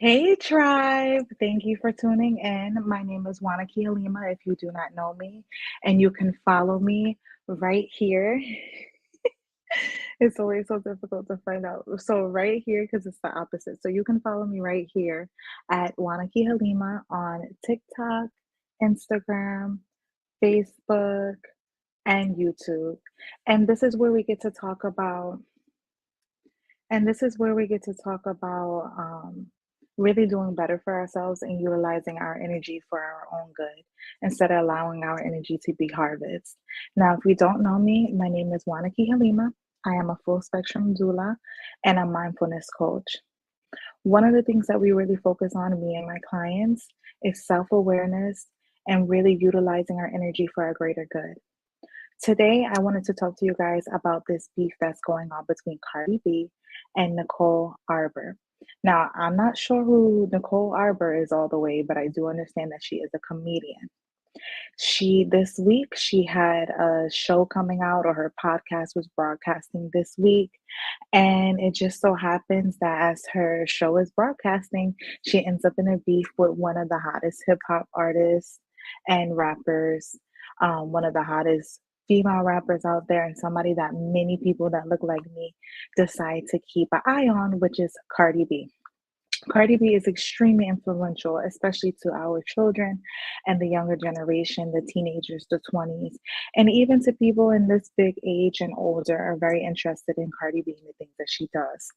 Hey tribe, thank you for tuning in. My name is Wanaki Halima if you do not know me, and you can follow me right here. It's always so difficult to find out. So right here, because it's the opposite. So you can follow me right here at Wanaki Halima on TikTok, Instagram, Facebook, and YouTube. And this is where we get to talk about And this is where we get to talk about really doing better for ourselves and utilizing our energy for our own good instead of allowing our energy to be harvested. Now, if you don't know me, my name is Wanaki Halima. I am a full spectrum doula and a mindfulness coach. One of the things that we really focus on, me and my clients, is self awareness and really utilizing our energy for our greater good. Today, I wanted to talk to you guys about this beef that's going on between Cardi B and Nicole Arbour. Now, I'm not sure who Nicole Arbour is all the way, but I do understand that she is a comedian. This week she had a show coming out, or her podcast was broadcasting this week, and it just so happens that as her show is broadcasting, she ends up in a beef with one of the hottest hip hop artists and rappers, one of the hottest female rappers out there, and somebody that many people that look like me decide to keep an eye on, which is Cardi B. Cardi B is extremely influential, especially to our children and the younger generation, the teenagers, the 20s, and even to people in this big age and older are very interested in Cardi B and the things that she does.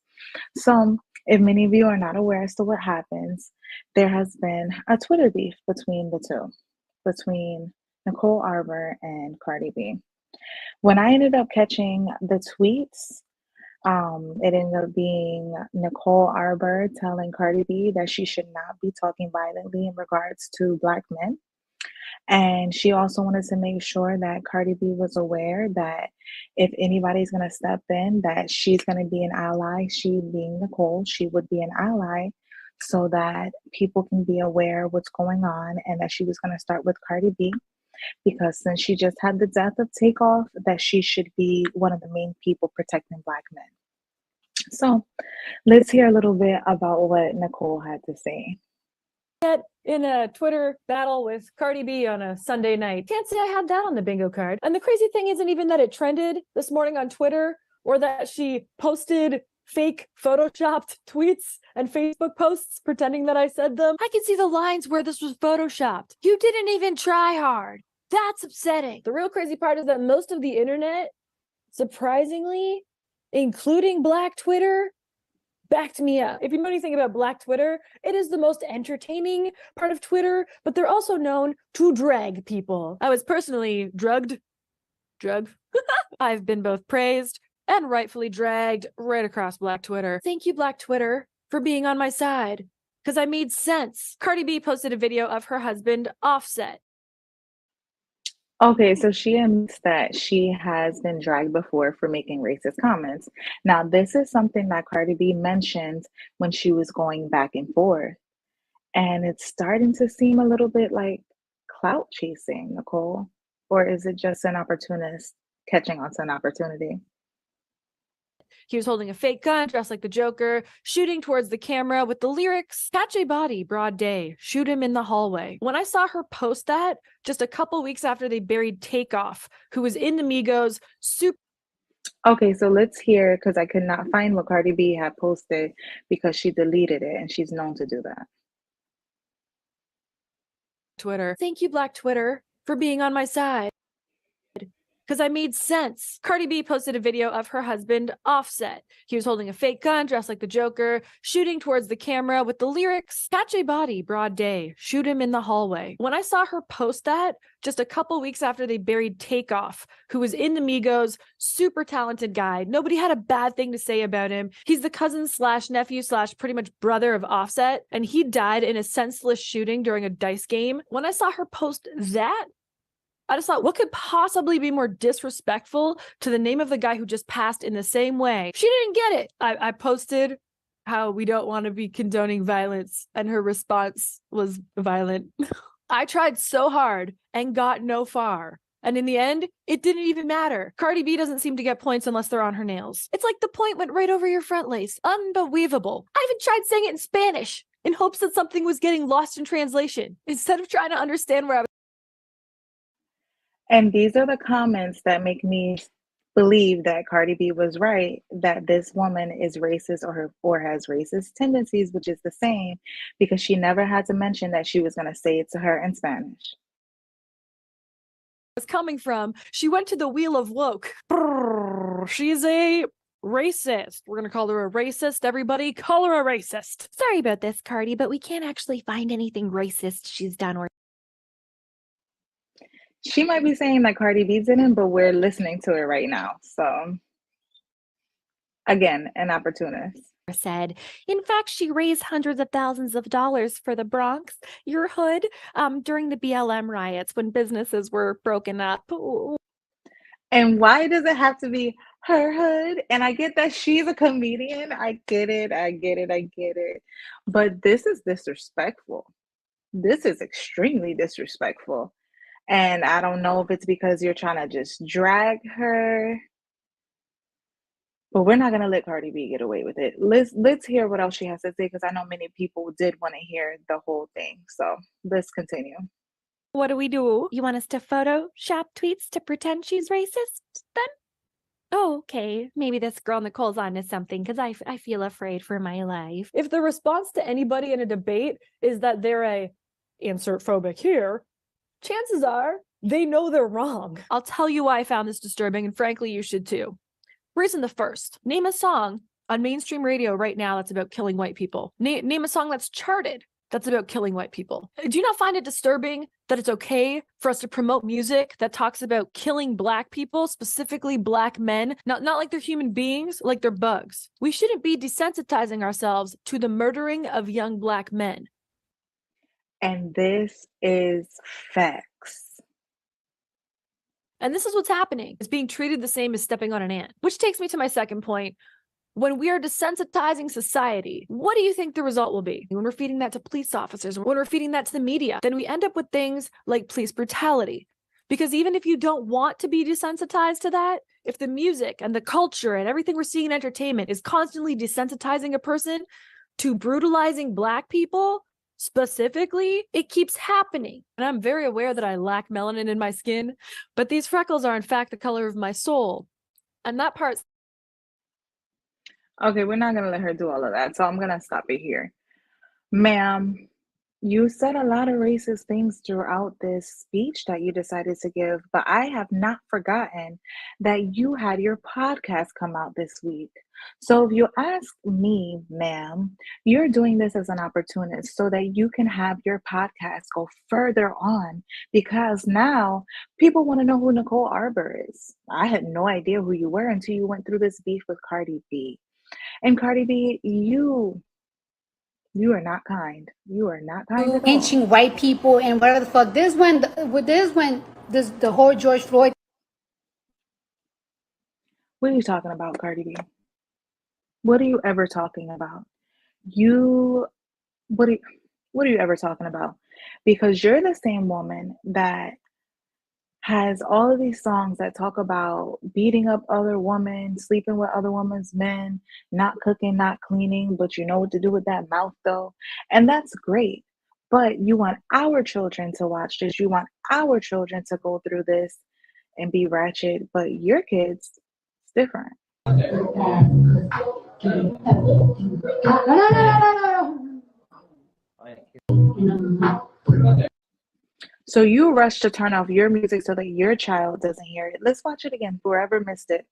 So, if many of you are not aware as to what happens, there has been a Twitter beef between the two, between Nicole Arbour and Cardi B. When I ended up catching the tweets, it ended up being Nicole Arbour telling Cardi B that she should not be talking violently in regards to Black men. And she also wanted to make sure that Cardi B was aware that if anybody's going to step in, that she's going to be an ally. She being Nicole, she would be an ally so that people can be aware of what's going on, and that she was going to start with Cardi B because since she just had the death of Takeoff, that she should be one of the main people protecting Black men. So let's hear a little bit about what Nicole had to say. In a Twitter battle with Cardi B on a Sunday night. Can't say I had that on the bingo card. And the crazy thing isn't even that it trended this morning on Twitter or that she posted fake photoshopped tweets and Facebook posts pretending that I said them. I can see the lines where this was photoshopped. You didn't even try hard. That's upsetting. The real crazy part is that most of the internet, surprisingly, including Black Twitter, backed me up. If you know anything about Black Twitter, it is the most entertaining part of Twitter, but they're also known to drag people. I was personally drugged. I've been both praised and rightfully dragged right across Black Twitter. Thank you, Black Twitter, for being on my side, because I made sense. Cardi B posted a video of her husband, Offset. Okay, so she admits that she has been dragged before for making racist comments. Now, this is something that Cardi B mentioned when she was going back and forth. And it's starting to seem a little bit like clout chasing, Nicole. Or is it just an opportunist catching onto an opportunity? He was holding a fake gun, dressed like the Joker, shooting towards the camera with the lyrics, "Catch a body, broad day, shoot him in the hallway." When I saw her post that, just a couple weeks after they buried Takeoff, who was in the Migos, super Okay, so let's hear, because I could not find what Cardi B had posted because she deleted it and she's known to do that. Twitter. Thank you, Black Twitter, for being on my side, because I made sense. Cardi B posted a video of her husband, Offset. He was holding a fake gun, dressed like the Joker, shooting towards the camera with the lyrics, "Catch a body, broad day, shoot him in the hallway." When I saw her post that, just a couple weeks after they buried Takeoff, who was in the Migos, super talented guy. Nobody had a bad thing to say about him. He's the cousin slash nephew slash pretty much brother of Offset, and he died in a senseless shooting during a dice game. When I saw her post that, I just thought, what could possibly be more disrespectful to the name of the guy who just passed in the same way? She didn't get it. I posted how we don't want to be condoning violence, and her response was violent. I tried so hard and got no far. And in the end, it didn't even matter. Cardi B doesn't seem to get points unless they're on her nails. It's like the point went right over your front lace. Unbelievable. I even tried saying it in Spanish. in hopes that something was getting lost in translation instead of trying to understand where I was. And these are the comments that make me believe that Cardi B was right, that this woman is racist or has racist tendencies, which is the same, because she never had to mention that she was going to say it to her in Spanish. Coming from. She went to the wheel of woke. Brrr, she's a racist. We're going to call her a racist. Everybody call her a racist. Sorry about this, Cardi, but we can't actually find anything racist she's done or She might be saying that Cardi B didn't, but we're listening to it right now. So, again, an opportunist. said. In fact, she raised hundreds of thousands of dollars for the Bronx, your hood, during the BLM riots when businesses were broken up. Ooh. And why does it have to be her hood? And I get that she's a comedian. I get it. I get it. I get it. But this is disrespectful. This is extremely disrespectful. And I don't know if it's because you're trying to just drag her. But we're not gonna let Cardi B get away with it. Let's hear what else she has to say, because I know many people did want to hear the whole thing. So let's continue. What do we do? You want us to Photoshop tweets to pretend she's racist then? Oh, okay. Maybe this girl Nicole's onto something because I feel afraid for my life. If the response to anybody in a debate is that they're a insert phobic here, chances are they know they're wrong. I'll tell you why I found this disturbing, and frankly, you should too. Reason the first. Name a song on mainstream radio right now that's about killing white people. Name a song that's charted that's about killing white people. Do you not find it disturbing that it's okay for us to promote music that talks about killing Black people, specifically Black men, not like they're human beings, like they're bugs? We shouldn't be desensitizing ourselves to the murdering of young Black men. And this is facts. And this is what's happening. It's being treated the same as stepping on an ant, which takes me to my second point. When we are desensitizing society, what do you think the result will be? When we're feeding that to police officers, when we're feeding that to the media, then we end up with things like police brutality. Because even if you don't want to be desensitized to that, if the music and the culture and everything we're seeing in entertainment is constantly desensitizing a person to brutalizing Black people, specifically, it keeps happening. And I'm very aware that I lack melanin in my skin, but these freckles are in fact the color of my soul. And that part's Okay, we're not gonna let her do all of that, so I'm gonna stop it here. Ma'am, you said a lot of racist things throughout this speech that you decided to give, but I have not forgotten that you had your podcast come out this week. So if you ask me, ma'am, you're doing this as an opportunist so that you can have your podcast go further on, because now people want to know who Nicole Arbour is. I had no idea who you were until you went through this beef with Cardi B. And Cardi B, you are not kind. You are not kind at all. Lynching white people and whatever the fuck. The whole George Floyd. What are you talking about, Cardi B? What are you ever talking about? What are you ever talking about? Because you're the same woman that has all of these songs that talk about beating up other women, sleeping with other women's men, not cooking, not cleaning, but you know what to do with that mouth though. And that's great. But you want our children to watch this. You want our children to go through this and be ratchet, but your kids, it's different. So you rush to turn off your music so that your child doesn't hear it. Let's watch it again. Whoever missed it.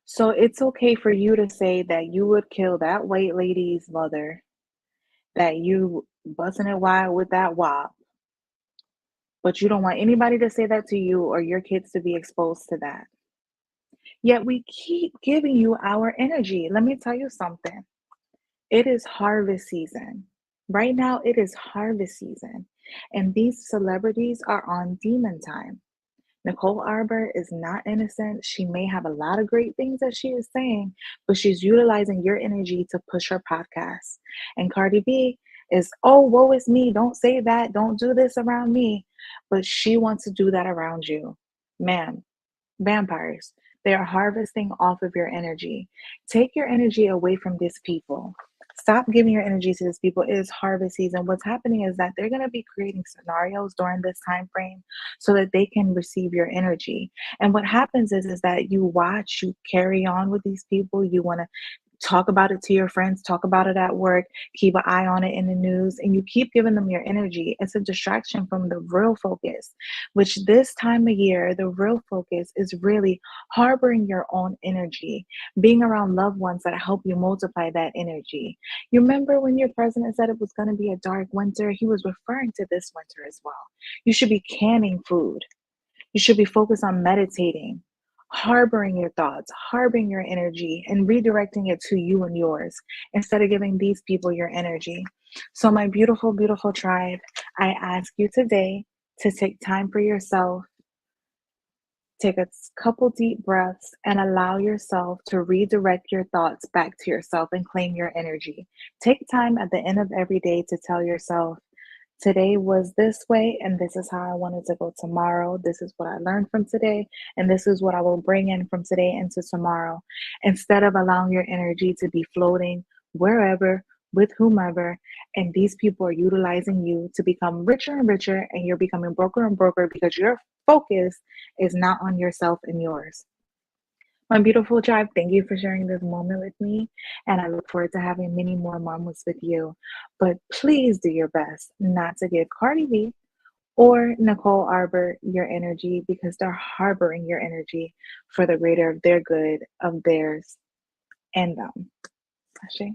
So it's okay for you to say that you would kill that white lady's mother, that you busting it wide with that wop, but you don't want anybody to say that to you or your kids to be exposed to that. Yet we keep giving you our energy. Let me tell you something. It is harvest season. Right now, it is harvest season. And these celebrities are on demon time. Nicole Arbour is not innocent. She may have a lot of great things that she is saying, but she's utilizing your energy to push her podcast. And Cardi B is, oh, woe is me. Don't say that. Don't do this around me. But she wants to do that around you. Ma'am, vampires. They are harvesting off of your energy. Take your energy away from these people. Stop giving your energy to these people. It is harvest season. What's happening is that they're going to be creating scenarios during this time frame so that they can receive your energy. And what happens is that you watch, you carry on with these people. You want to talk about it to your friends, talk about it at work, keep an eye on it in the news, and you keep giving them your energy. It's a distraction from the real focus, which this time of year, the real focus is really harboring your own energy, being around loved ones that help you multiply that energy. You remember when your president said it was going to be a dark winter? He was referring to this winter as well. You should be canning food. You should be focused on meditating, harboring your thoughts, harboring your energy, and redirecting it to you and yours instead of giving these people your energy. So, my beautiful, beautiful tribe, I ask you today to take time for yourself. Take a couple deep breaths and allow yourself to redirect your thoughts back to yourself and claim your energy. Take time at the end of every day to tell yourself, today was this way, and this is how I wanted to go tomorrow. This is what I learned from today, and this is what I will bring in from today into tomorrow. Instead of allowing your energy to be floating wherever, with whomever, and these people are utilizing you to become richer and richer, and you're becoming broker and broker because your focus is not on yourself and yours. My beautiful tribe, thank you for sharing this moment with me, and I look forward to having many more moments with you. But please do your best not to give Cardi B or Nicole Arbour your energy because they're harboring your energy for the greater of their good, of theirs, and them. Ashe.